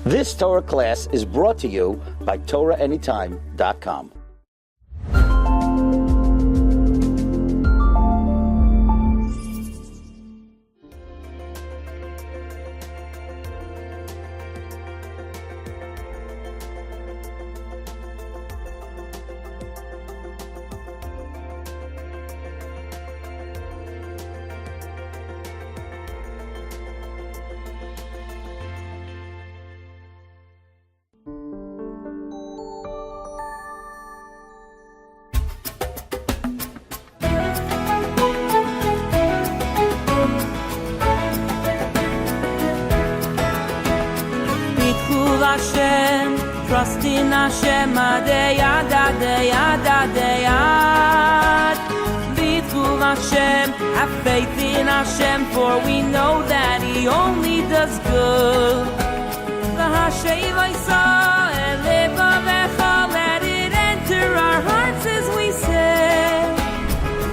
This Torah class is brought to you by TorahAnytime.com. Hashem, trust in Hashem, adeyad, adeyad, adeyad. B'tchul Hashem, have faith in Hashem, for we know that He only does good. V'hashem v'yisa elevavecha, let it enter our hearts as we say.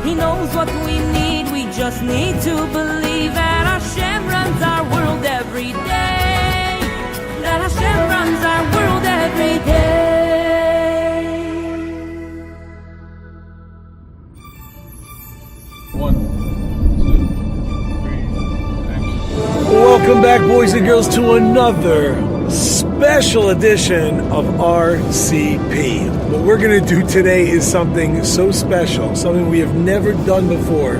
He knows what we need, we just need to believe that Hashem runs our world every day. That Hashem runs our world every day. 1, 2, 3, action. Welcome back, boys and girls, to another special edition of RCP. What we're going to do today is something so special, something we have never done before.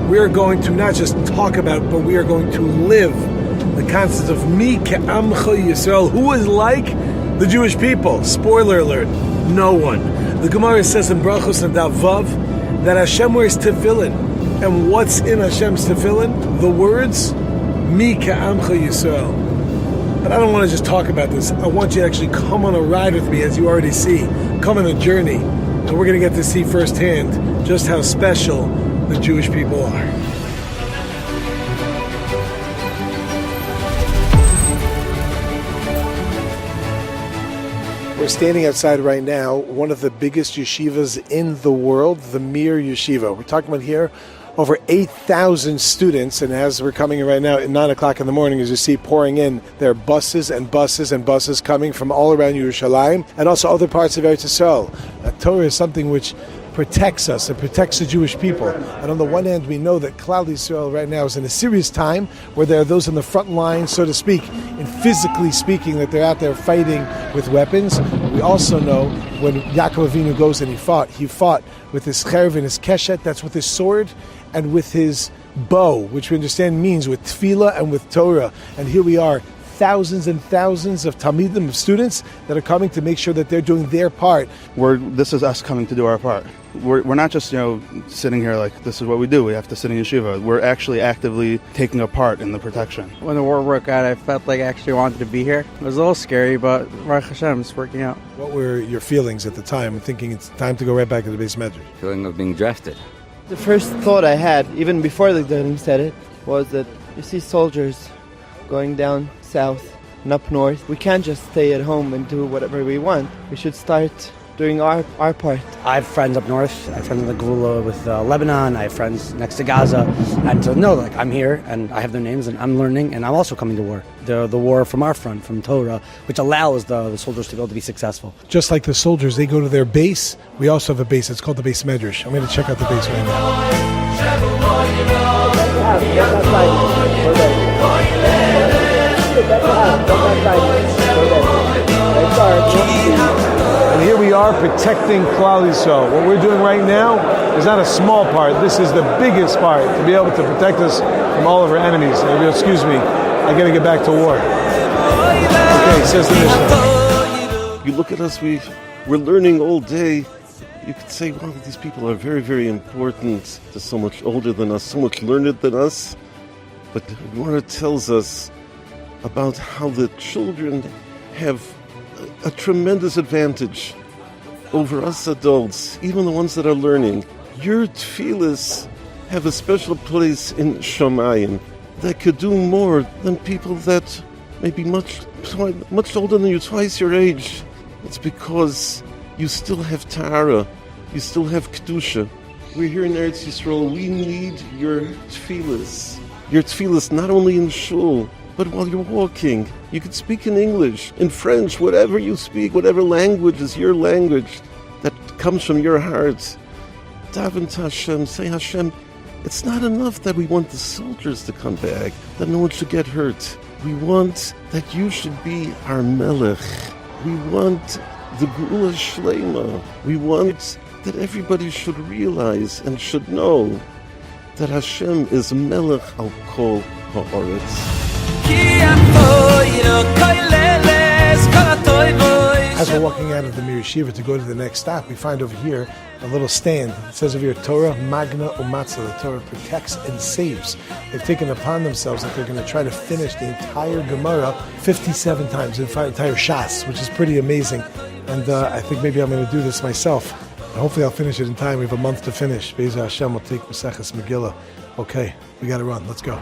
We are going to not just talk about, but we are going to live the concept of Mi Ke'amcha Yisrael, who is like the Jewish people. Spoiler alert, no one. The Gemara says in Brachos and Vav that Hashem wears tefillin. And what's in Hashem's tefillin? The words, Mi Ke'amcha Yisrael. But I don't want to just talk about this. I want you to actually come on a ride with me, as you already see. Come on a journey. And we're going to get to see firsthand just how special the Jewish people are. We're standing outside right now, one of the biggest yeshivas in the world, the Mir Yeshiva. We're talking about here over 8,000 students, and as we're coming in right now at 9 o'clock in the morning, as you see pouring in, there are buses and buses and buses coming from all around Yerushalayim and also other parts of Eretz Yisrael. Torah is something which protects us and protects the Jewish people. And on the one hand, we know that Klal Yisrael right now is in a serious time where there are those in the front line, so to speak, and physically speaking, that they're out there fighting with weapons. We also know when Yaakov Avinu goes and he fought with his cherv and his keshet, that's with his sword, and with his bow, which we understand means with tefillah and with Torah. And here we are, thousands and thousands of talmidim, of students that are coming to make sure that they're doing their part. This is us coming to do our part. We're not just, sitting here like this is what we do. We have to sit in yeshiva. We're actually actively taking a part in the protection. When the war broke out, I felt like I actually wanted to be here. It was a little scary, but Baruch Hashem, it's working out. What were your feelings at the time, thinking it's time to go right back to the base medrash? Feeling of being drafted. The first thought I had, even before the Gedolim said it, was that you see soldiers going down south and up north. We can't just stay at home and do whatever we want. We should start doing our part. I have friends up north. I have friends in the Gavriel with Lebanon. I have friends next to Gaza. And to know, I'm here and I have their names and I'm learning and I'm also coming to war. The war from our front, from Torah, which allows the soldiers to be able to be successful. Just like the soldiers, they go to their base. We also have a base. It's called the base medrash. I'm going to check out the base right now. And here we are protecting Klal Yisrael. What we're doing right now is not a small part. This is the biggest part to be able to protect us from all of our enemies. Excuse me, I got to get back to war. Okay, says the Mishnah. You look at us, we're learning all day. You could say, wow, these people are very, very important. They're so much older than us, so much learned than us. But the Gemara tells us about how the children have a tremendous advantage over us adults, even the ones that are learning. Your tefillas have a special place in Shamayim that could do more than people that may be much older than you, twice your age. It's because you still have Tahara, you still have Kedusha. We're here in Eretz Yisrael, we need your tefillas. Your tefillas not only in shul, But while you're walking, you can speak in English, in French, whatever you speak, whatever language is your language that comes from your heart. Daven to Hashem, say, Hashem, it's not enough that we want the soldiers to come back, that no one should get hurt. We want that you should be our Melech. We want the Geula Shlema. We want that everybody should realize and should know that Hashem is Melech al Kol Ha'aretz. As we're walking out of the Mir Yeshiva to go to the next stop, we find over here a little stand. It says over here, Torah, Magna, Umatzah. The Torah protects and saves. They've taken upon themselves that they're going to try to finish the entire Gemara 57 times, the entire Shas, which is pretty amazing. And I think maybe I'm going to do this myself. Hopefully I'll finish it in time. We have a month to finish. Be'ez Hashem will take Maseches Megillah. Okay, we got to run. Let's go.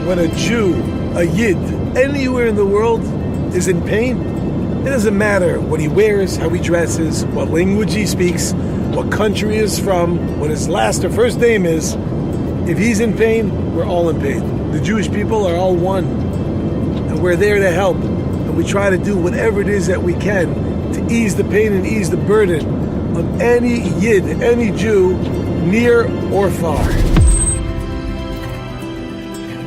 When a Jew, a Yid, anywhere in the world is in pain, it doesn't matter what he wears, how he dresses, what language he speaks, what country he is from, what his last or first name is. If he's in pain, we're all in pain. The Jewish people are all one, and we're there to help. And we try to do whatever it is that we can to ease the pain and ease the burden of any Yid, any Jew, near or far.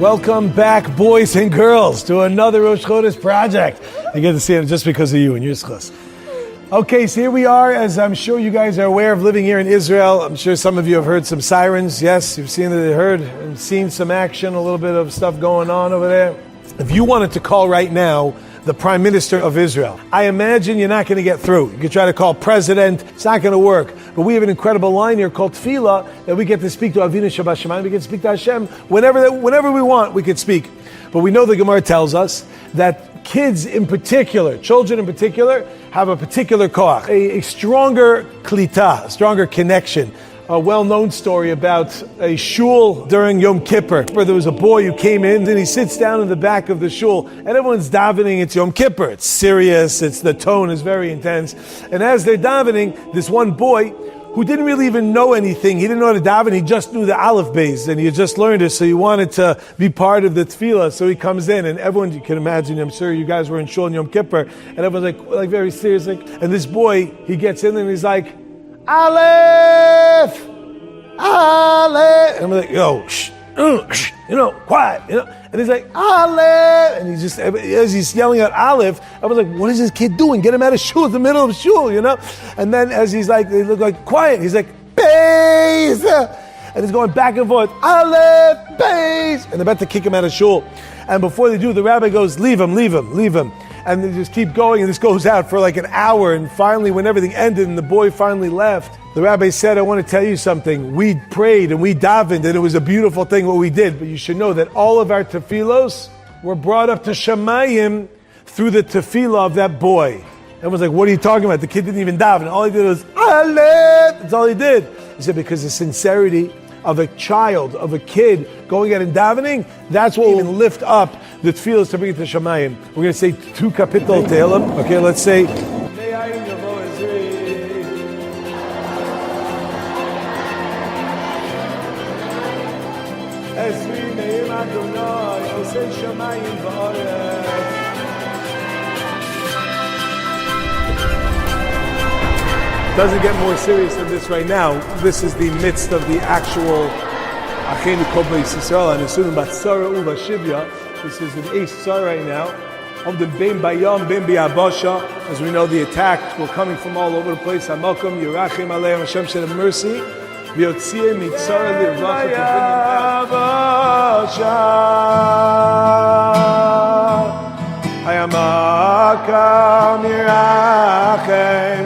Welcome back, boys and girls, to another Rosh Chodesh project. I get to see it just because of you and your schus. Okay, so here we are, as I'm sure you guys are aware of living here in Israel. I'm sure some of you have heard some sirens. Yes, you've seen it, heard and seen some action, a little bit of stuff going on over there. If you wanted to call right now the Prime Minister of Israel, I imagine you're not going to get through. You could try to call President, it's not going to work. But we have an incredible line here called Tefillah that we get to speak to Avinu Shabbat. We get to speak to Hashem whenever we want. We could speak, but we know the Gemara tells us that kids in particular, children in particular, have a particular koach, a stronger klita, a stronger connection. A well-known story about a shul during Yom Kippur, where there was a boy who came in and he sits down in the back of the shul and everyone's davening. It's Yom Kippur. It's serious. The tone is very intense. And as they're davening, this one boy who didn't really even know anything, he didn't know how to daven, he just knew the Aleph Beis and he had just learned it, so he wanted to be part of the tefillah. So he comes in and everyone, you can imagine, I'm sure you guys were in shul in Yom Kippur, and everyone's like very serious. And this boy, he gets in and he's like, Aleph! Aleph! And I'm like, yo, quiet, And he's like, Aleph! And he's just, as he's yelling out Aleph, I was like, what is this kid doing? Get him out of shul, in the middle of shul, And then as he's like, they look like quiet, he's like, Beis! And he's going back and forth, Aleph, Beis! And they're about to kick him out of shul. And before they do, the rabbi goes, leave him. And they just keep going, and this goes out for like an hour. And finally, when everything ended and the boy finally left, the rabbi said, I want to tell you something. We prayed and we davened, and it was a beautiful thing what we did. But you should know that all of our tefillos were brought up to Shamayim through the tefillah of that boy. Everyone's like, what are you talking about? The kid didn't even daven. All he did was, Aleph! That's all he did. He said, because the sincerity of a child, of a kid going out and davening, that's what will even lift up the tefillas to bring it to Shamayim. We're going to say 2 kapitel Tehillim. Okay, let's say, doesn't get more serious than this right now. This is the midst of the actual Achenu Kobei Yisrael and Esunim Batzara Uva Shivya. This is an Eis Tzar right now. Of the Bein Bayam, Bein Biyabasha. As we know, the attacks were coming from all over the place. Hamalkum Yerachim Aleim, Hashem should have mercy. V'yotziyeh mitzara l'irvacha to bring them out. Hayamakam Yerachim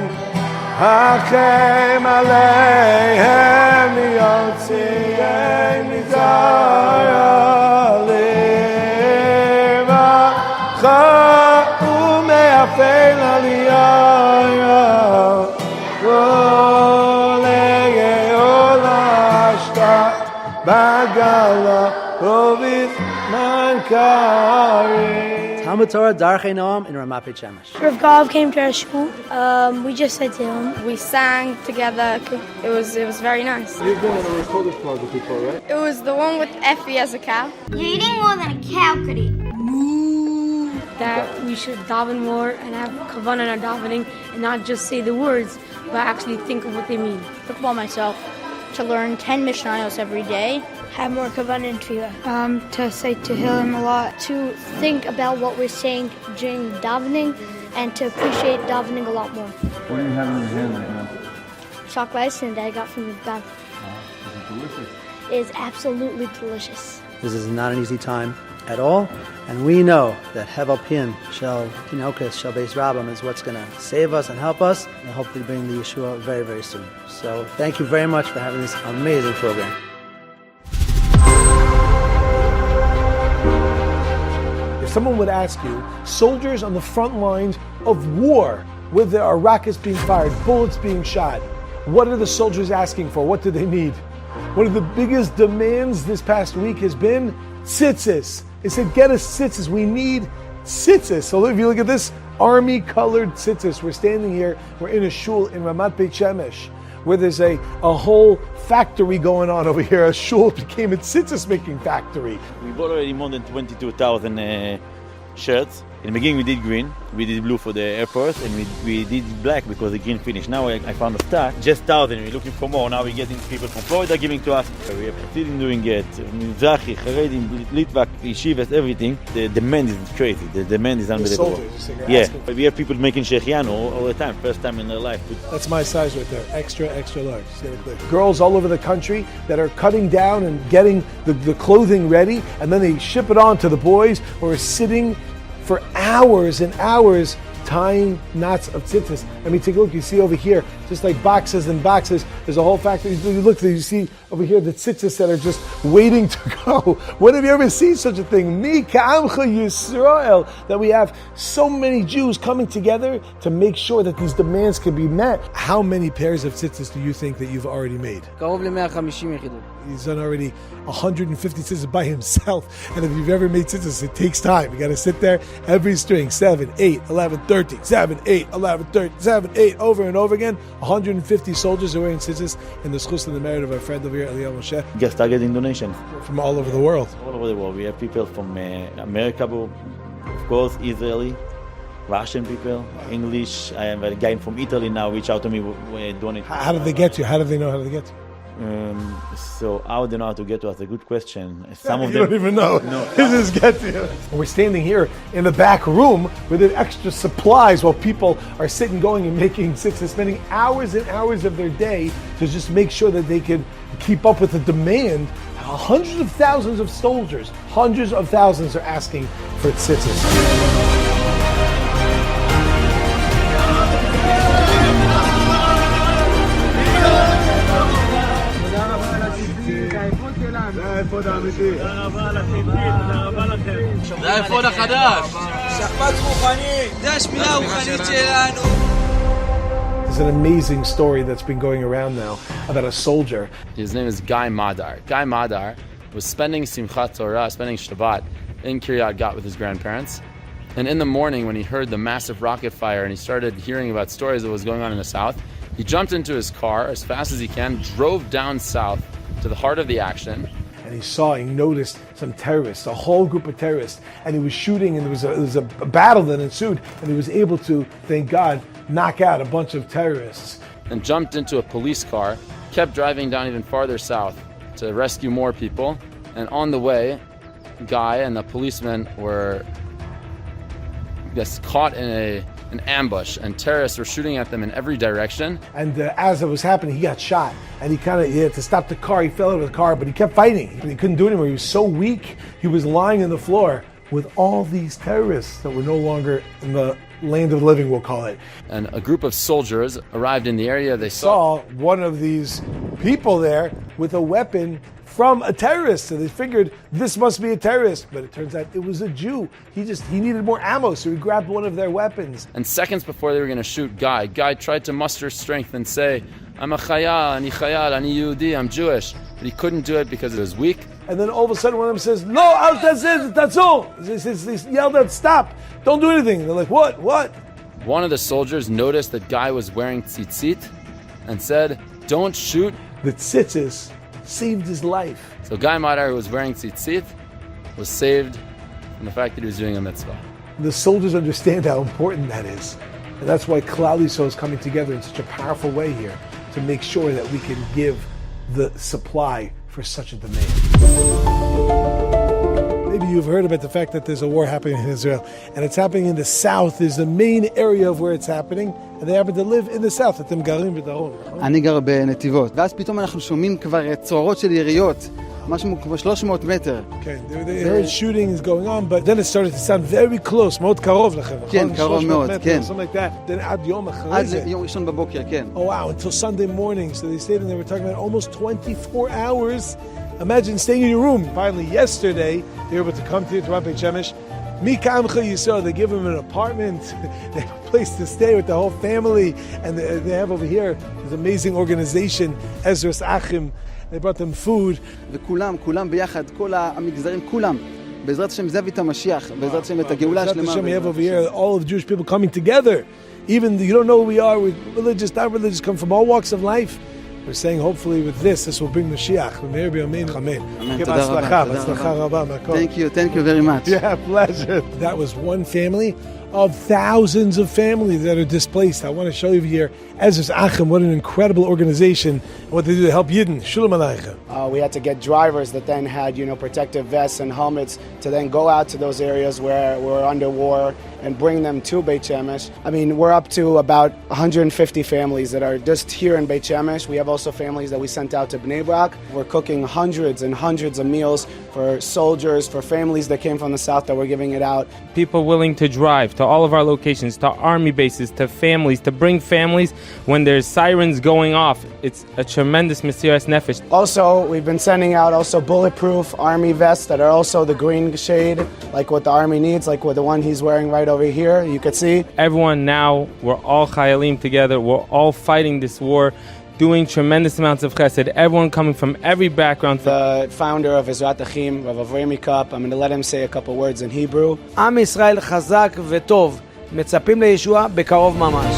Hachem Aleim V'yotziyeh mitzara Umeafel aliyah Rolei olashta Baga Allah Uvizman Karev. Talmud Torah Darchei Noam in Ramat Beit Shemesh. Rav Gav came to our school. We just said to him. We sang together. It was very nice. You've been in a Rekodis club before, right? It was the one with Effie as a cow. You're eating more than a cow could eat. That we should daven more and have kavanah in our davening and not just say the words, but actually think of what they mean. Football myself to learn 10 Mishnayos every day. Have more kavanah in tefillah. To say Tehillim a lot. To think about what we're saying during davening and to appreciate davening a lot more. What do you have in your hand right now? Chocolate ice cream that I got from his dad. Is it delicious? It is absolutely delicious. This is not an easy time at all, and we know that Hevel Pin shall Tinokas shall base Rabbim is what's going to save us and help us, and hopefully bring the Yeshua very, very soon. So thank you very much for having this amazing program. If someone would ask you, soldiers on the front lines of war, where there are rockets being fired, bullets being shot, what are the soldiers asking for? What do they need? One of the biggest demands this past week has been tzitzis. They said, get us tzitzis. We need tzitzis. So if you look at this army-colored tzitzis, we're standing here, we're in a shul in Ramat Beit Shemesh, where there's a whole factory going on over here. A shul became a tzitzis-making factory. We bought already more than 22,000 shirts. In the beginning we did green, we did blue for the Air Force, and we did black because the green finished. Now I found a stock, just 1,000, we're looking for more. Now we're getting people from Florida giving to us. We have Hasidim doing it, Mizrahi, Haredim, Litvak, Yeshivas, everything. The demand is crazy, the demand is unbelievable. Yeah, we have people making Shechianu all the time, first time in their life. That's my size right there, extra, extra large. Girls all over the country that are cutting down and getting the clothing ready, and then they ship it on to the boys who are sitting for hours and hours tying knots of tzitzis. I mean, take a look. You see over here, just like boxes and boxes. There's a whole factory. You look, you see over here the tzitzis that are just waiting to go. When have you ever seen such a thing? Mi ka'amcha Yisrael, that we have so many Jews coming together to make sure that these demands can be met. How many pairs of tzitzis do you think that you've already made? He's done already 150 tzitzis by himself. And if you've ever made tzitzis, it takes time. You got to sit there, every string, 7, 8, 11, 13, 7, 8, 11, 13, 7, 8, over and over again. 150 soldiers are wearing tzitzis in the schus and the merit of our friend over here, Eliyahu Moshe. Just start getting donations. From all over the world. All over the world. We have people from America, of course, Israeli, Russian people, English. I have a guy from Italy now reach out to me, donate. How did they get to you? How did they know how to get to you? So how they know how to get to us? A good question. Some of you them don't even know. No. This is get to you. We're standing here in the back room with the extra supplies while people are sitting, going and making tzitzis, spending hours and hours of their day to just make sure that they can keep up with the demand. Hundreds of thousands of soldiers, hundreds of thousands are asking for tzitzis. זה האפוד החדש. שכפ"ץ רוחני. זה השמירה הרוחנית שלנו. There's an amazing story that's been going around now about a soldier. His name is Guy Madar. Guy Madar was spending Simchat Torah, spending Shabbat in Kiryat Gat with his grandparents. And in the morning, when he heard the massive rocket fire and he started hearing about stories of what was going on in the south, he jumped into his car as fast as he can, drove down south to the heart of the action. And he noticed some terrorists, a whole group of terrorists, and he was shooting, and there was a battle that ensued, and he was able to, thank God, knock out a bunch of terrorists. And jumped into a police car, kept driving down even farther south to rescue more people. And on the way, Guy and the policemen were just caught in an ambush, and terrorists were shooting at them in every direction. And as it was happening, he got shot, and he had to stop the car. He fell out of the car, but he kept fighting. He couldn't do it anymore. He was so weak. He was lying on the floor with all these terrorists that were no longer in the land of the living, we'll call it. And a group of soldiers arrived in the area. They saw one of these people there with a weapon from a terrorist. So they figured this must be a terrorist, but it turns out it was a Jew. He needed more ammo, so he grabbed one of their weapons. And seconds before they were going to shoot Guy tried to muster strength and say, I'm a chayal, ani Yehudi, I'm Jewish. but he couldn't do it because it was weak. And then all of a sudden one of them says, "No, Al Tazir, that's all." They yelled out, "Stop! Don't do anything." They're like, "What? What?" One of the soldiers noticed that guy was wearing tzitzit and said, "Don't shoot." The tzitzis saved his life. So Guy Madar, who was wearing tzitzit, was saved from the fact that he was doing a mitzvah. The soldiers understand how important that is. And that's why Klal Yisrael is coming together in such a powerful way here to make sure that we can give the supply for such a demand. Maybe you've heard about the fact that there's a war happening in Israel, and it's happening in the south is the main area of where it's happening, and they happen to live in the south. אתם גרים בדרום. אני גר בנתיבות, ואז פתאום אנחנו שומעים כבר צרורות של יריות, משהו כמו 300 מטר. Okay, they heard shooting is going on, but then it started to sound very close, מאוד קרוב לכם. כן, קרוב מאוד, כן. Something like that. Then עד יום אחרי זה. עד יום ראשון בבוקר, כן. Oh wow, until Sunday morning. So they stayed and they were talking about almost 24 hours. Imagine staying in your room. Finally, yesterday, they were able to come to Rabbi Shemesh. Mika Amcha Yisrael, they give him an apartment, they have a place to stay with the whole family, and they have over here this amazing organization, Ezras Achim. They brought them food. וכולם ביחד, כל המגזרים, כולם. בעזרת השם זה את המשיח, בעזרת השם את הגאולה השלמה. We have over here all of the Jewish people coming together. Even you don't know who we are, we're religious, not religious, come from all walks of life. We're saying hopefully with this will bring Mashiach. Thank you very much. Yeah, pleasure. That was one family of thousands of families that are displaced. I want to show you here, Ezras Achim, what an incredible organization, and what they do to help Yidden. Shalom Aleichem. We had to get drivers that then had, protective vests and helmets to then go out to those areas where we're under war and bring them to Beit Shemesh. I mean, we're up to about 150 families that are just here in Beit Shemesh. We have also families that we sent out to Bnei Brak. We're cooking hundreds and hundreds of meals for soldiers, for families that came from the south that we're giving it out. People willing to drive to all of our locations, to army bases, to families, to bring families when there's sirens going off. It's a tremendous Mesiras Nefesh. Also, we've been sending out also bulletproof army vests that are also the green shade, like what the army needs, like what the one he's wearing right over here, you could see. Everyone now, we're all Chayalim together, we're all fighting this war, doing tremendous amounts of chesed. Everyone coming from every background. The founder of Ezrat Achim, Rav Avrami Cup, I'm going to let him say a couple words in Hebrew. עם ישראל חזק וטוב, מצפים לישוע בקרוב ממש.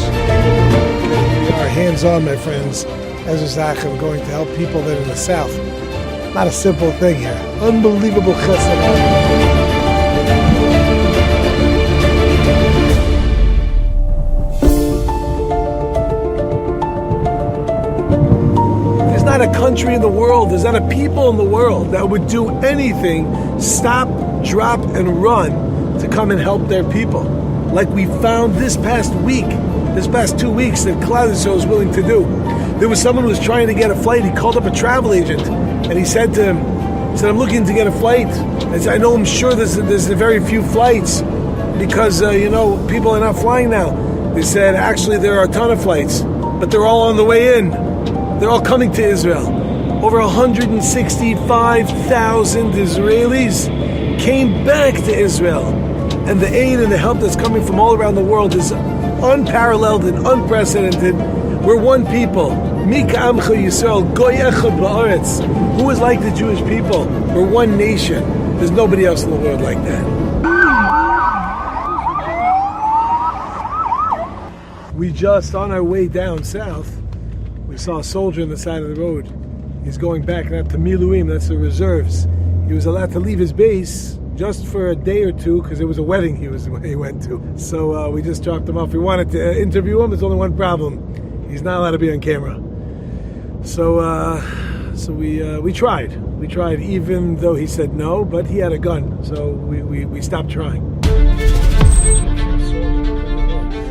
We are hands-on, my friends. Ezras Achim going to help people that are in the south. Not a simple thing here. Unbelievable chesed. Not a country in the world, there's not a people in the world that would do anything, stop, drop, and run to come and help their people. Like we found this past 2 weeks that Klal Yisrael was willing to do. There was someone who was trying to get a flight. He called up a travel agent and he said to him, I'm looking to get a flight. I said, I'm sure there's very few flights because, people are not flying now. They said, actually, there are a ton of flights, but they're all on the way in. They're all coming to Israel. Over 165,000 Israelis came back to Israel. And the aid and the help that's coming from all around the world is unparalleled and unprecedented. We're one people. Mika Amcha Yisrael, Goy Echad Ba'aretz. Who is like the Jewish people? We're one nation. There's nobody else in the world like that. We just, on our way down south, we saw a soldier on the side of the road. He's going back now to Miluim, that's the reserves. He was allowed to leave his base just for a day or two because it was a wedding he went to. So we just dropped him off. We wanted to interview him. There's only one problem. He's not allowed to be on camera. So we tried. We tried even though he said no, but he had a gun. So we stopped trying.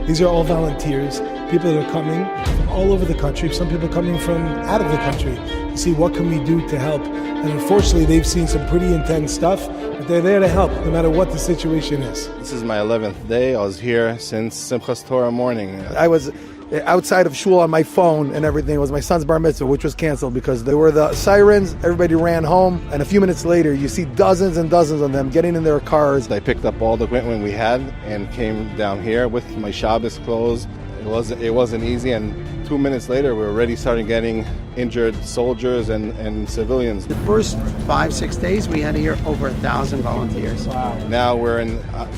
These are all volunteers, people that are coming from all over the country, some people coming from out of the country to see what can we do to help. And unfortunately, they've seen some pretty intense stuff, but they're there to help no matter what the situation is. This is my 11th day. I was here since Simchas Torah morning. I was outside of shul on my phone and everything. It was my son's bar mitzvah, which was canceled because there were the sirens, everybody ran home, and a few minutes later you see dozens and dozens of them getting in their cars. I picked up all the equipment we had and came down here with my Shabbos clothes. It wasn't easy, and 2 minutes later, we're already starting getting injured soldiers and civilians. The first 5-6 days, we had here over 1,000 volunteers. Wow. Now we're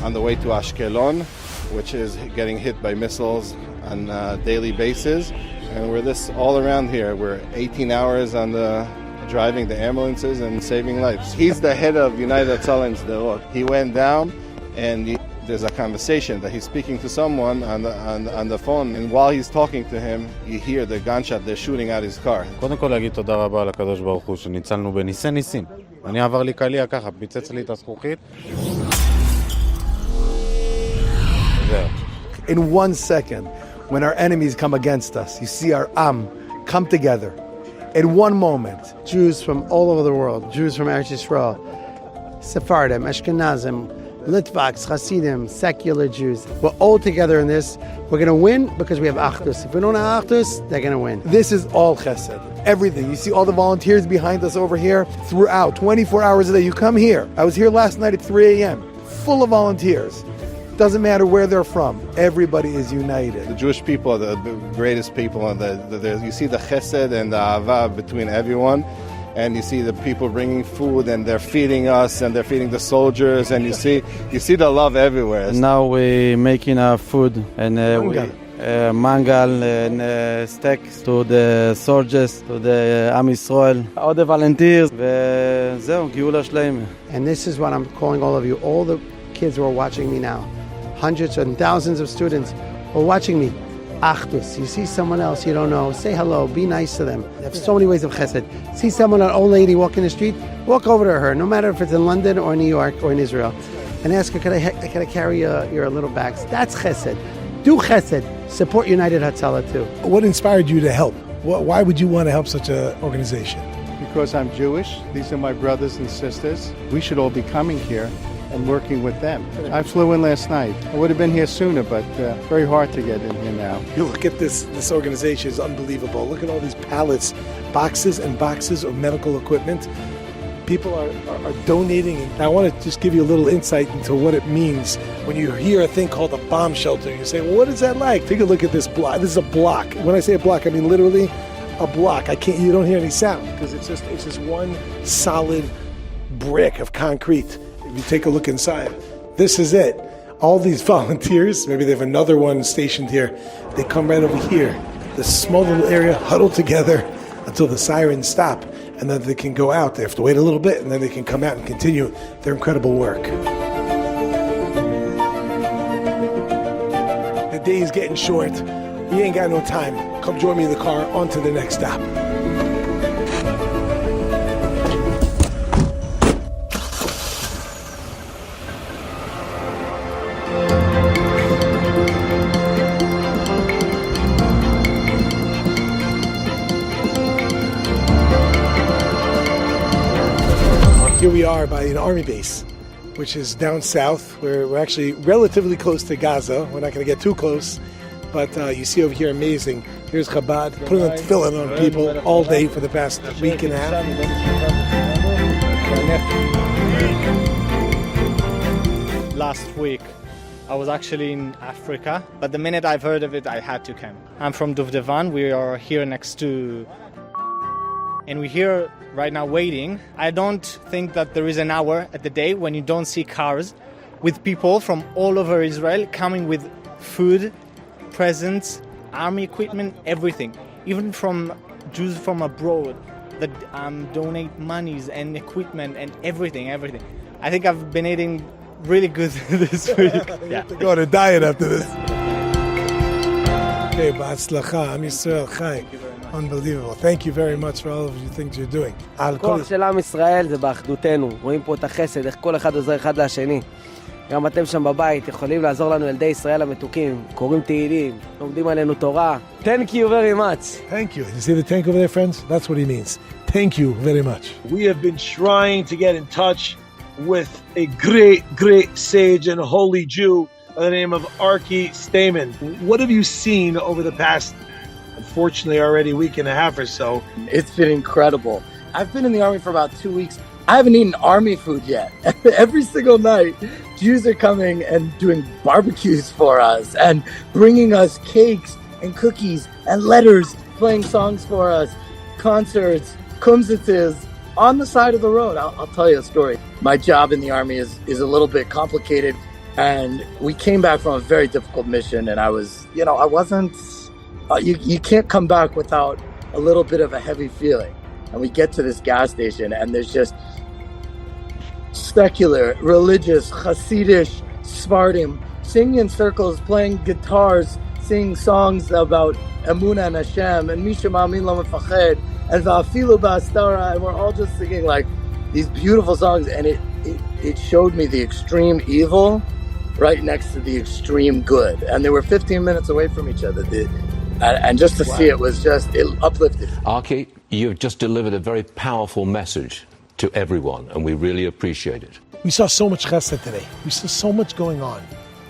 on the way to Ashkelon, which is getting hit by missiles on a daily basis. And we're this all around here. We're 18 hours on the driving the ambulances and saving lives. He's the head of United Hatzalah in Sderot. He went down and there's a conversation that he's speaking to someone on the phone, and while he's talking to him, you hear the gunshot, they're shooting at his car. קודם כל להגיד תודה רבה לקדוש ברוך הוא שניצלנו בניסי ניסים. אני עבר לי קליע ככה, פיצץ לי את הזכוכית. In 1 second, when our enemies come against us, you see our Am come together. In one moment, Jews from all over the world, Jews from Eretz Yisrael, Sephardim, Ashkenazim, Litvaks, Hasidim, secular Jews, we're all together in this. We're going to win because we have Achdus. If we don't have Achdus, they're going to win. This is all chesed. Everything. You see all the volunteers behind us over here throughout, 24 hours a day. You come here. I was here last night at 3 a.m., full of volunteers. Doesn't matter where they're from. Everybody is united. The Jewish people are the greatest people. You see the chesed and the ahava between everyone. And you see the people bringing food, and they're feeding us, and they're feeding the soldiers, and you see the love everywhere. Now we're making food and mangal and steaks to the soldiers, to the Am Yisrael, all the volunteers, וזהו, גאולה שלמה. And this is what I'm calling all of you, all the kids who are watching me now, hundreds and thousands of students who are watching me. Achdus. You see someone else you don't know, say hello, be nice to them. There's so many ways of chesed. See someone, an old lady walking the street, walk over to her, no matter if it's in London or New York or in Israel, and ask her, can I carry your little bags? That's chesed. Do chesed. Support United Hatzalah too. What inspired you to help? Why would you want to help such an organization? Because I'm Jewish. These are my brothers and sisters. We should all be coming here and working with them. I flew in last night. I would have been here sooner, but very hard to get in here now. You look at this organization is unbelievable. Look at all these pallets, boxes and boxes of medical equipment. People are donating. And I want to just give you a little insight into what it means when you hear a thing called a bomb shelter. You say, well, what is that like? Take a look at this block. This is a block. When I say a block, I mean literally a block. You don't hear any sound because it's just one solid brick of concrete. If you take a look inside, this is it. All these volunteers, maybe they have another one stationed here, they come right over here, this small little area, huddle together until the sirens stop, and then they can go out. They have to wait a little bit, and then they can come out and continue their incredible work. The day is getting short. You ain't got no time. Come join me in the car, on to the next stop. Here we are by an army base, which is down south. We're actually relatively close to Gaza. We're not going to get too close, but you see over here, amazing. Here's Chabad putting a tefillin on people all day for the past week and a half. Last week, I was actually in Africa, but the minute I've heard of it, I had to come. I'm from Duvdevan. We are here next to, and we're here right now waiting. I don't think that there is an hour at the day when you don't see cars with people from all over Israel coming with food, presents, army equipment, everything. Even from Jews from abroad that donate monies and equipment and everything. I think I've been eating really good this week. You have to go on a diet after this. Okay, b'atzlacha, Am Yisrael chai. Unbelievable. Thank you very much for all of the things you're doing. הכוח של עם ישראל זה באחדותנו. רואים פה את החסד, איך כל אחד עוזר אחד לשני. גם אתם שם בבית יכולים לעזור לנו ילדי ישראל המתוקים. קוראים תהילים, לומדים עלינו תורה. Thank you very much. Thank you. You see the tank over there, friends? That's what he means. Thank you very much. We have been trying to get in touch with a great sage and a holy Jew by the name of Arki Stamen. What have you seen over the past, unfortunately, already week and a half or so? It's been incredible. I've been in the army for about 2 weeks. I haven't eaten army food yet. Every single night, Jews are coming and doing barbecues for us and bringing us cakes and cookies and letters, playing songs for us, concerts, kumsitzes, on the side of the road. I'll tell you a story. My job in the Army is a little bit complicated, and we came back from a very difficult mission, and I wasn't, you can't come back without a little bit of a heavy feeling. And we get to this gas station, and there's just secular, religious, Hasidish, Sfardim, singing in circles, playing guitars, singing songs about Emunah and Hashem, and Misha Ma'amin Lo Mefached, and Va'afilu Ba'astara, and we're all just singing like these beautiful songs, and it showed me the extreme evil right next to the extreme good, and they were 15 minutes away from each other, and just to see it was just, it uplifted. Arki, you've just delivered a very powerful message to everyone, and we really appreciate it. We saw so much chesed today. We saw so much going on.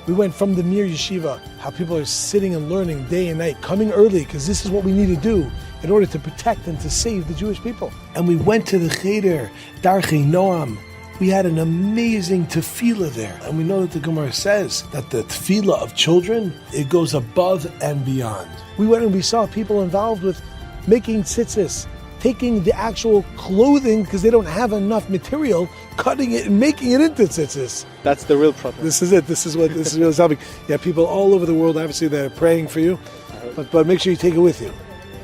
We went from the Mir Yeshiva, how people are sitting and learning day and night, coming early, because this is what we need to do in order to protect and to save the Jewish people. And we went to the Cheder, Darchei Noam. We had an amazing tefillah there. And we know that the Gemara says that the tefillah of children, it goes above and beyond. We went and we saw people involved with making tzitzis, taking the actual clothing, because they don't have enough material, cutting it and making it into tzitzis. That's the real problem. This is it. This is really helping. You have people all over the world, obviously, that are praying for you, but make sure you take it with you.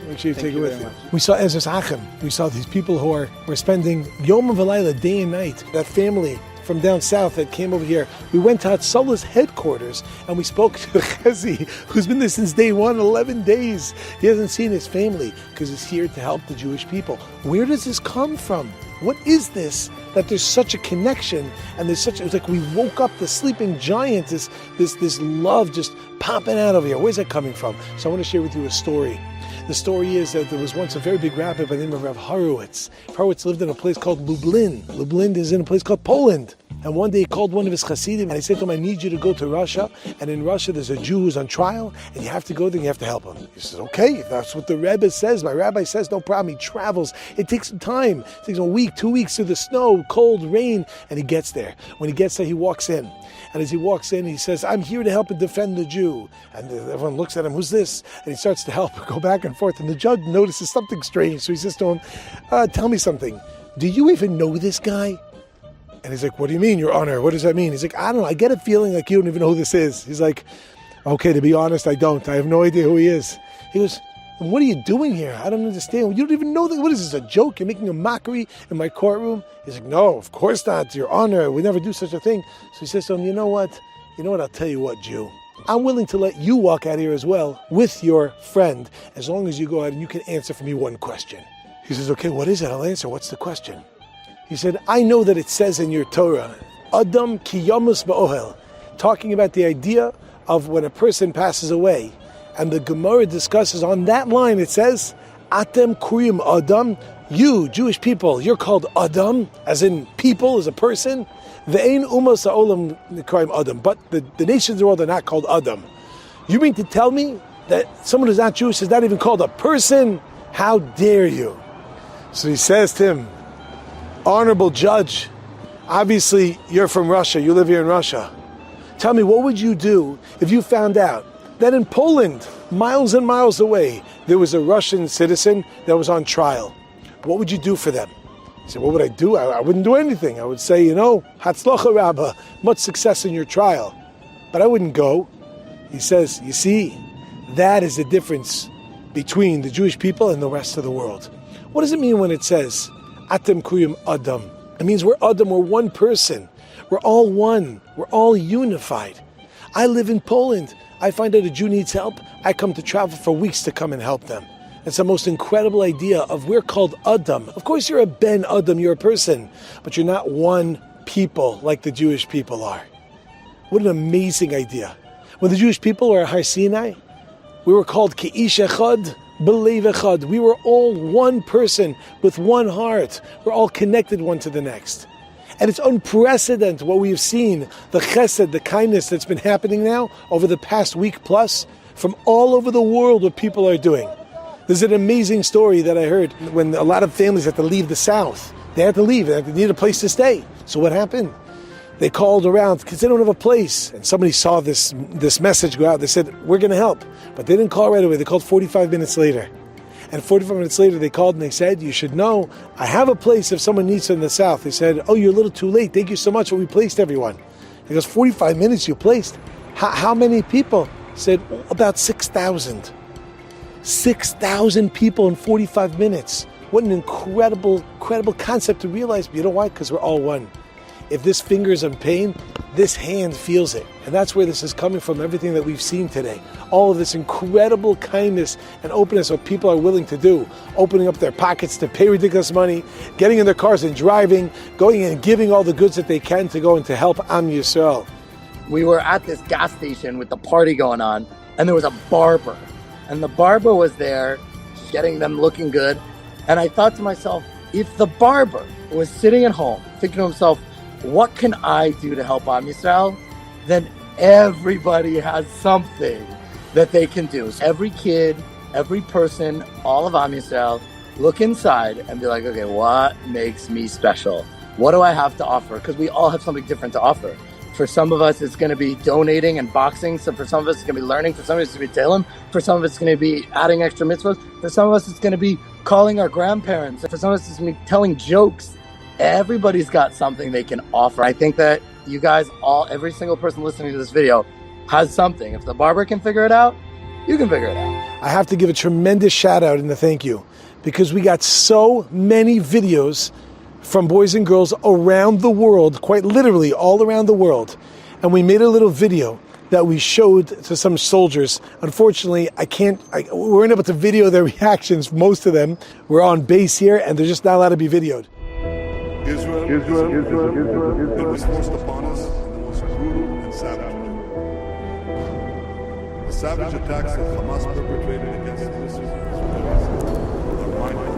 Make sure you take it with you. We saw Ezras Achim. We saw these people who were spending Yom V'Layla, day and night. That family from down south that came over here. We went to Hatzalah's headquarters and we spoke to Chezi, who's been there since day one, 11 days. He hasn't seen his family because he's here to help the Jewish people. Where does this come from? What is this that there's such a connection and there's it's like we woke up the sleeping giant, this love just popping out over here. Where's that coming from? So I want to share with you a story. The story is that there was once a very big rabbi by the name of Rav Horowitz. Horowitz lived in a place called Lublin. Lublin is in a place called Poland. And one day he called one of his Hasidim and he said to him, I need you to go to Russia. And in Russia there's a Jew who's on trial and you have to go there and you have to help him. He says, okay, if that's what the Rebbe says, my rabbi says, no problem. He travels. It takes some time. It takes a week, 2 weeks through the snow, cold, rain, and he gets there. When he gets there, he walks in. And as he walks in, he says, I'm here to help and defend the Jew. And everyone looks at him, who's this? And he starts to help, go back and forth. And the judge notices something strange. So he says to him, tell me something. Do you even know this guy? And he's like, what do you mean, Your Honor? What does that mean? He's like, I don't know. I get a feeling like you don't even know who this is. He's like, okay, to be honest, I don't. I have no idea who he is. He goes, what are you doing here? I don't understand. You don't even know that. What is this, a joke? You're making a mockery in my courtroom? He's like, no, of course not, Your Honor. We never do such a thing. So he says to him, you know what? I'll tell you what, Jew. I'm willing to let you walk out here as well with your friend, as long as you go out and you can answer for me one question. He says, okay, what is it? I'll answer. What's the question? He said, I know that it says in your Torah, Adam ki yamus ba'ohel, talking about the idea of when a person passes away. And the Gemara discusses on that line, it says, Atem kurim Adam, you, Jewish people, you're called Adam, as in people, as a person. Ve'ein umas ha'olam nikarim Adam, but the nations of the world are not called Adam. You mean to tell me that someone who's not Jewish is not even called a person? How dare you? So he says to him, honorable judge, obviously you're from Russia, you live here in Russia. Tell me, what would you do if you found out that in Poland, miles and miles away, there was a Russian citizen that was on trial? What would you do for them? He said, what would I do? I wouldn't do anything. I would say, Hatzlacha Rabbah, much success in your trial. But I wouldn't go. He says, you see, that is the difference between the Jewish people and the rest of the world. What does it mean when it says, Atem Kuyim Adam? It means we're Adam, we're one person. We're all one. We're all unified. I live in Poland. I find out a Jew needs help. I come to travel for weeks to come and help them. It's the most incredible idea of we're called Adam. Of course you're a Ben Adam, you're a person, but you're not one people like the Jewish people are. What an amazing idea. When the Jewish people were at Har Sinai, we were called Ke'ish Echad, B'Lev Echad. We were all one person with one heart. We're all connected one to the next. And it's unprecedented what we've seen, the chesed, the kindness that's been happening now over the past week plus from all over the world, what people are doing. There's an amazing story that I heard when a lot of families had to leave the South. They had to leave, they needed a place to stay. So what happened? They called around because they don't have a place. And somebody saw this message go out. They said, we're going to help. But they didn't call right away. They called 45 minutes later. And 45 minutes later, they called and they said, you should know, I have a place if someone needs it in the south. They said, oh, you're a little too late. Thank you so much, but we placed everyone. He goes, 45 minutes you placed? How many people? He said, about 6,000. 6,000 people in 45 minutes. What an incredible concept to realize. But you know why? Because we're all one. If this finger is in pain, this hand feels it. And that's where this is coming from, everything that we've seen today. All of this incredible kindness and openness what people are willing to do. Opening up their pockets to pay ridiculous money, getting in their cars and driving, going in and giving all the goods that they can to go and to help Am Yisrael. We were at this gas station with the party going on, and there was a barber. And the barber was there, getting them looking good. And I thought to myself, if the barber was sitting at home, thinking to himself, what can I do to help Am Yisrael? Then everybody has something that they can do. Every kid, every person, all of Am Yisrael, look inside and be like, okay, what makes me special? What do I have to offer? Because we all have something different to offer. For some of us, it's going to be donating and boxing. So for some of us, it's going to be learning. For some of us, it's going to be Tehillim. For some of us, it's going to be adding extra mitzvahs. For some of us, it's going to be calling our grandparents. For some of us, it's going to be telling jokes. Everybody's got something they can offer. I think that you guys every single person listening to this video has something. If the barber can figure it out, you can figure it out. I have to give a tremendous shout out and a thank you, because we got so many videos from boys and girls around the world, quite literally all around the world. And we made a little video that we showed to some soldiers. Unfortunately, we weren't able to video their reactions. Most of them were on base here and they're just not allowed to be videoed. Israel. It was forced upon us in the most brutal and savage way. The savage attacks that Hamas perpetrated against innocent Israelis are mindful.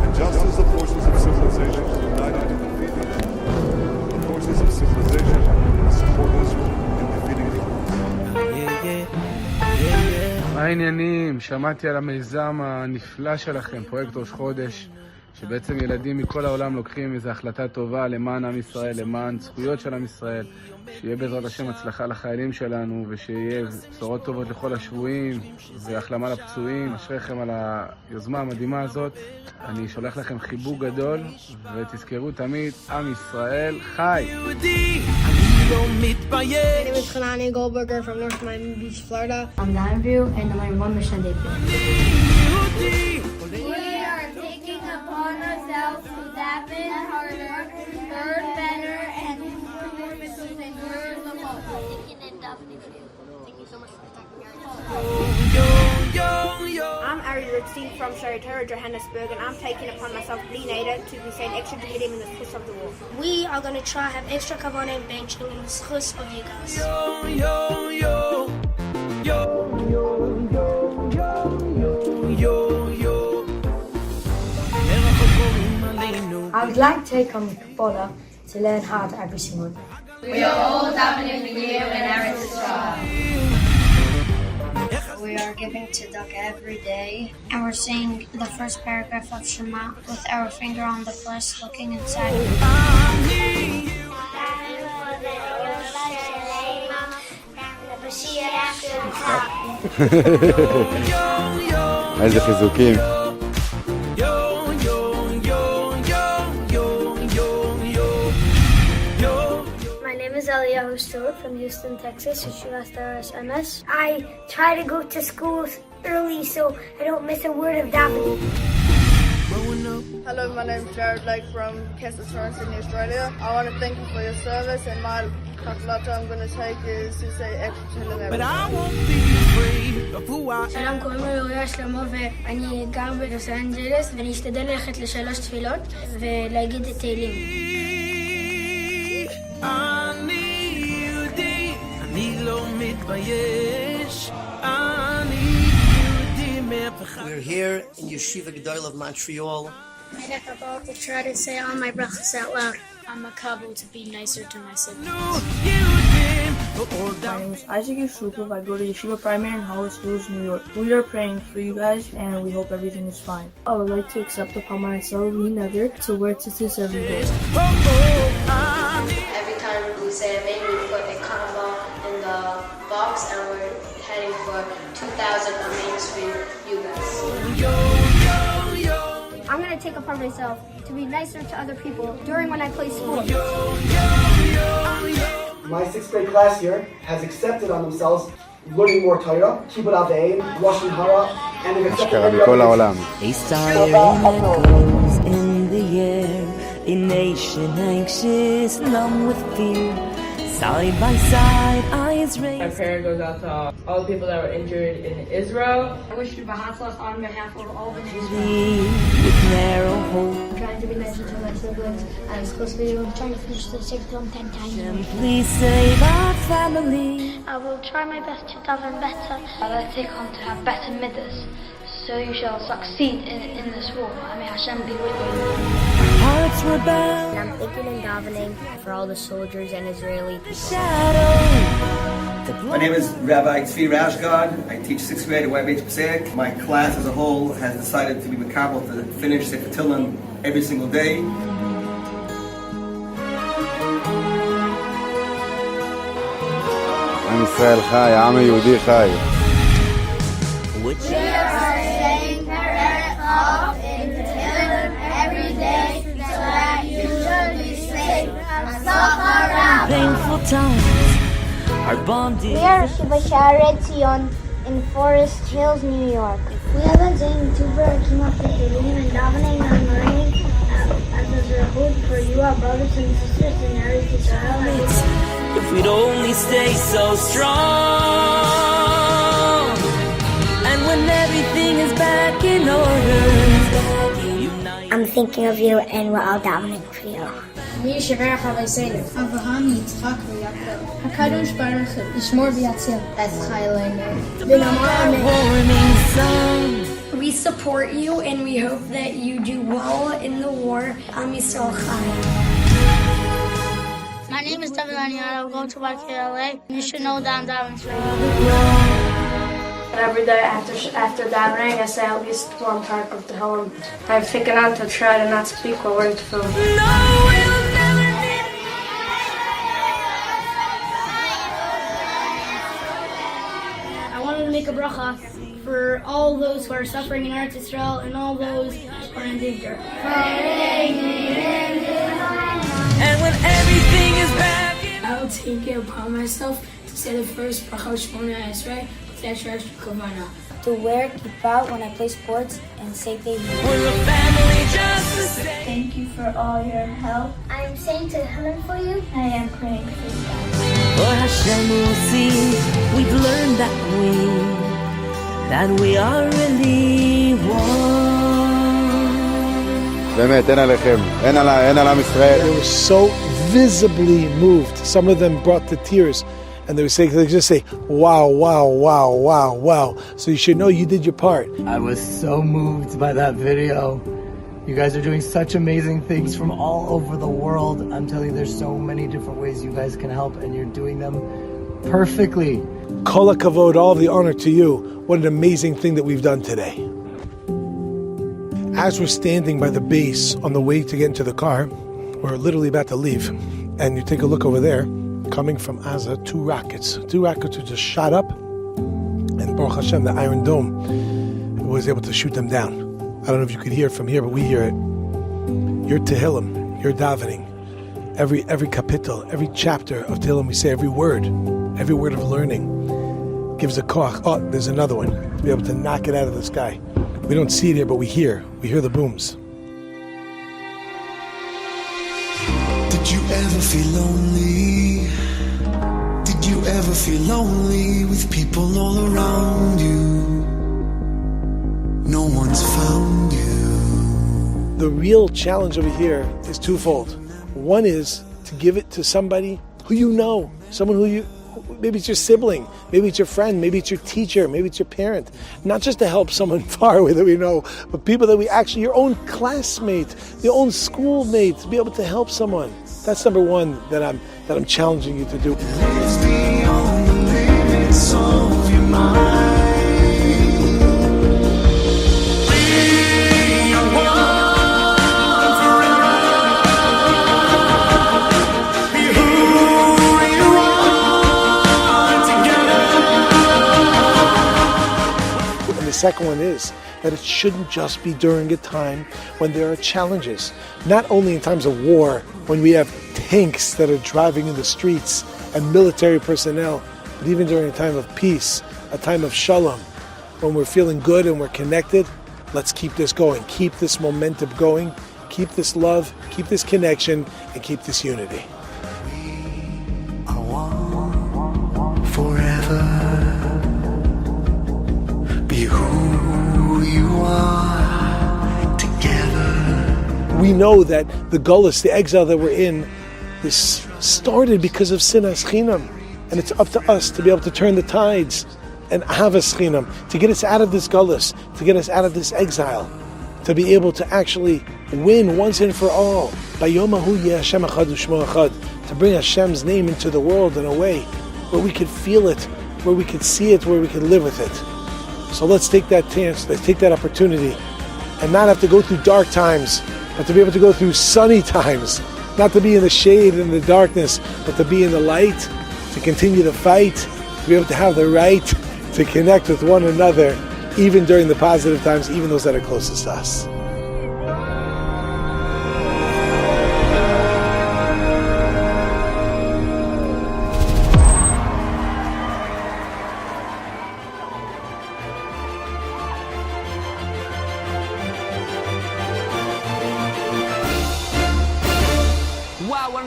And just as the forces of civilization united to defeat each other, the forces of civilization support Israel in defeating Hamas. מה העניינים? שמעתי על המיזם הנפלא שלכם, פרויקט ראש חודש. שבעצם ילדים מכל העולם לוקחים איזו החלטה טובה למען עם ישראל, למען זכויות של עם ישראל, שיהיה בעזרת השם הצלחה לחיילים שלנו, ושיהיה בשורות טובות לכל השבויים, והחלמה לפצועים. אשריכם על היוזמה המדהימה הזאת. אני שולח לכם חיבוק גדול, ותזכרו תמיד, עם ישראל חי! My name is Hanani Goldberger from North Miami Beach, Florida. I'm Gavriel, and I'm one mission day. We are taking upon ourselves to happen harder, learn better, and more missiles and learn the most. Thank you so much for I'm Ari Rudstein from Sharitora, Johannesburg, and I'm taking upon myself Blinada to be saying extra Tehillim in the schus of the war. We are going to try have extra kavanah and benching in the schus of you guys. I would like to take on Kabbalah to learn hard every single day. We are all davening for you in Eretz Yisrael. We are giving tzedakah every day, and we're saying the first paragraph of Shema with our finger on the flesh, looking inside. איזה חיזוקים. Stewart from Houston, Texas, Yeshivas MS. I try to go to schools early so I don't miss a word of davening. Hello, my name is Jared Lake from Kansas, Sydney, Australia. I want to thank you for your service, and my kakalata I'm going to take is to say extra Tehillim. But I won't be afraid of who I am. שלום, קוראים לי אוריה שלמה ואני גר בלוס אנג'לס ואני אשתדל ללכת לשלוש תפילות ולהגיד את תהילים. We're here in Yeshiva Gedolah of Montreal. I'm about to try to say all my brachas out loud. I'm a kabul to be nicer to my siblings. My name is Isaac Yusupov. I go to Yeshiva Primary and Hollis Schools, New York. We are praying for you guys and we hope everything is fine. I would like to accept upon myself, we never, to wear tzitzis every day. Every time 1,000 amazing you guys. I'm going to take upon myself to be nicer to other people during when I play sports. My 6th grade class here has accepted on themselves learning more Torah, Kibbut Avein, Lashon Hara, and they've accepted every other A siren echoes in the air, a nation anxious, numb with fear. Side by side, eyes raised. My prayer goes out to all the people that were injured in Israel. I wish you Bahatlach on behalf of all the Jews. With narrow hope. I'm trying to be nicer to my siblings as close to you. I'm trying to finish the 6th film 10 times. Please save our family. I will try my best to daven better. I will take on to have better midas, so you shall succeed in this war. And may Hashem be with you. Hearts were bound. I'm thinking and davening for all the soldiers and Israeli people. My name is Rabbi Tzvi Rashgad. I teach 6th grade at White Beach Passaic. My class as a whole has decided to be makabel to finish Sefer Tehillim every single day. עם ישראל חי, העם היהודי חי. We are saying Breslov in Tehillim every day so that you will be safe. Painful times are bonded. We are Shivashare Tzion in Forest Hills, New York. We have been saying two Barakim of the Tehillim and davening and learning as a zehut for you, our brothers and sisters in Eretz Yisrael. If we'd only stay so strong, and when everything is back in order, I'm thinking of you and we're all davening for you. מי ישבח אבותינו, אברהם, יצחק ויעקב. הקדוש ברוך הוא ישמור ויציל את חיילינו. ונאמר אמן. We support you and we hope that you do well in the war. Am Yisrael Chai. My name is David Aniara. I'm going to YKLA. You should know that I'm davening for you. Every day after davening, I say at least one part of the Tehillim. I've taken on to try to not speak while wearing tefillin. I wanted to make a bracha for all those who are suffering in Eretz Yisrael and all those who are in danger. And when everything is back, I will take it upon myself to say the first bracha Shmona Esrei. To wear kippah when I play sports and say thank you. We're a family just the same. Thank you for all your help. I am saying Tehillim for you. I am praying for you. For Hashem will see, we've learned that we are really one. באמת, אין עליכם, אין על עם ישראל. They were so visibly moved. Some of them brought the tears. And they just say, wow, wow, wow, wow, wow. So you should know you did your part. I was so moved by that video. You guys are doing such amazing things from all over the world. I'm telling you, there's so many different ways you guys can help, and you're doing them perfectly. Kol hakavod, all the honor to you. What an amazing thing that we've done today. As we're standing by the base on the way to get into the car, we're literally about to leave. And you take a look over there. Coming from Gaza, two rockets were just shot up, and Baruch Hashem, the Iron Dome was able to shoot them down. I don't know if you could hear it from here, but we hear it. Your Tehillim, your davening, every kapitel, every chapter of Tehillim, we say every word of learning gives a koach. Oh, there's another one, to be able to knock it out of the sky. We don't see it here, but we hear the booms. Did you ever feel lonely? Did you ever feel lonely with people all around you? No one's found you. The real challenge over here is twofold. One is to give it to somebody who you know, someone who maybe it's your sibling, maybe it's your friend, maybe it's your teacher, maybe it's your parent. Not just to help someone far away that we know, but people that we actually, your own classmate, your own schoolmate, to be able to help someone. That's number one that I'm challenging you to do. Lives beyond the limits of your mind. second one is that it shouldn't just be during a time when there are challenges. Not only in times of war, when we have tanks that are driving in the streets and military personnel, but even during a time of peace, a time of shalom, when we're feeling good and we're connected. Let's keep this going, keep this momentum going, keep this love, keep this connection, and keep this unity. Forever be who you are together. We know that the gullus, the exile that we're in, this started because of sinas chinam, and it's up to us to be able to turn the tides and ahavas chinam, to get us out of this gullus, to get us out of this exile, to be able to actually win once and for all. Bayomahu yeh Hashem echad u'shmo echad, to bring Hashem's name into the world in a way where we could feel it, where we could see it, where we could live with it. So let's take that chance, let's take that opportunity, and not have to go through dark times, but to be able to go through sunny times, not to be in the shade and the darkness, but to be in the light, to continue to fight, to be able to have the right to connect with one another, even during the positive times, even those that are closest to us.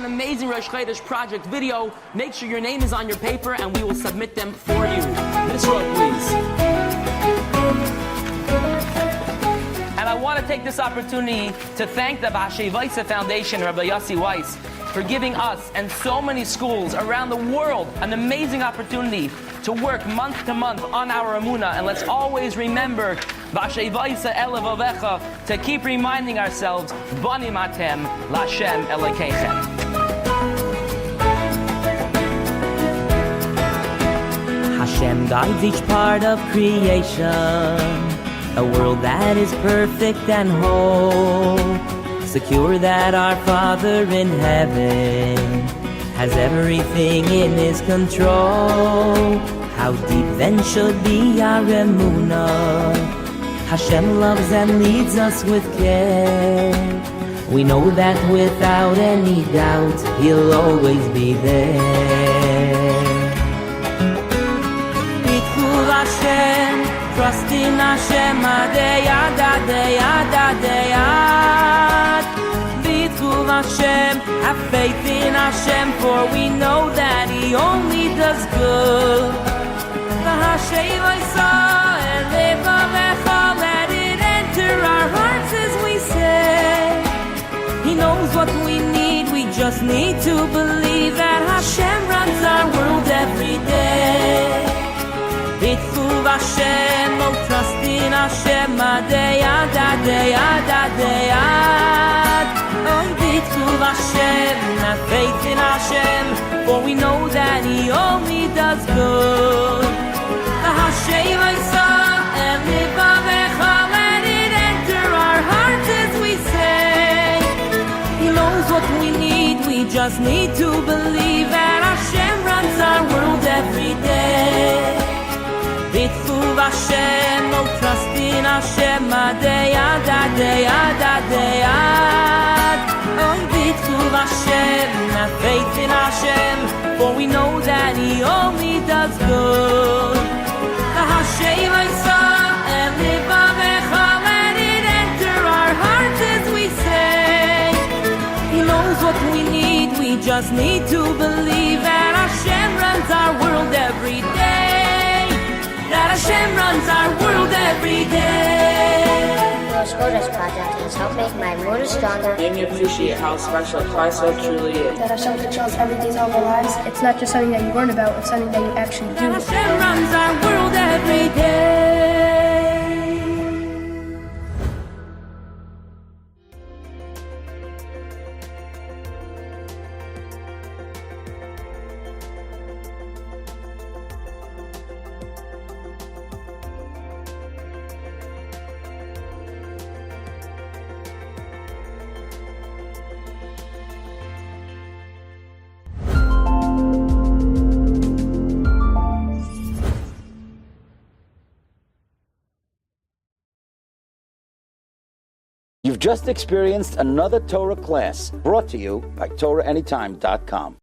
Amazing Rosh Chodesh project video. Make sure your name is on your paper and we will submit them for you. This row, please. And I want to take this opportunity to thank the Bashei Weisse Foundation, Rabbi Yossi Weiss, for giving us and so many schools around the world an amazing opportunity to work month to month on our Emunah. And let's always remember Bashei Weisse Elev Ovecha, to keep reminding ourselves Banim Atem L'Hashem Elokeichem. Hashem guides each part of creation, a world that is perfect and whole, secure that our Father in heaven has everything in His control. How deep then should be our emunah? Hashem loves and leads us with care. We know that without any doubt He'll always be there. Hashem, trust in Hashem, adeyad, adeyad, adeyad. B'tchuv Hashem, have faith in Hashem, for we know that He only does good. V'hashem v'yisa elevavecha, let it enter our hearts as we say. He knows what we need, we just need to believe that Hashem runs our world every day. B'tchuv Hashem, oh trust in Hashem, adeyad, adeyad, adeyad. Oh B'tchuv Hashem, have faith in Hashem, for we know that He only does good. V'hashem v'yisa elevavecha, let it enter our hearts as we say. He knows what we need, we just need to believe that Hashem runs our world every day. B'tchuv Hashem, oh trust in Hashem, adeyad, adeyad, adeyad. Oh B'tchuv Hashem, have faith in Hashem, for we know that He only does good. V'hashem v'yisa elevavecha, let it enter our hearts as we say. He knows what we need, we just need to believe that Hashem runs our world every day. That Hashem runs our world every day. The Rosh Chodesh project has helped make my emunah stronger. Made me appreciate how special Christ truly is. That Hashem controls every detail of our lives. It's not just something that you learn about, it's something that you actually do. That Hashem runs our world every day. You've just experienced another Torah class brought to you by TorahAnytime.com.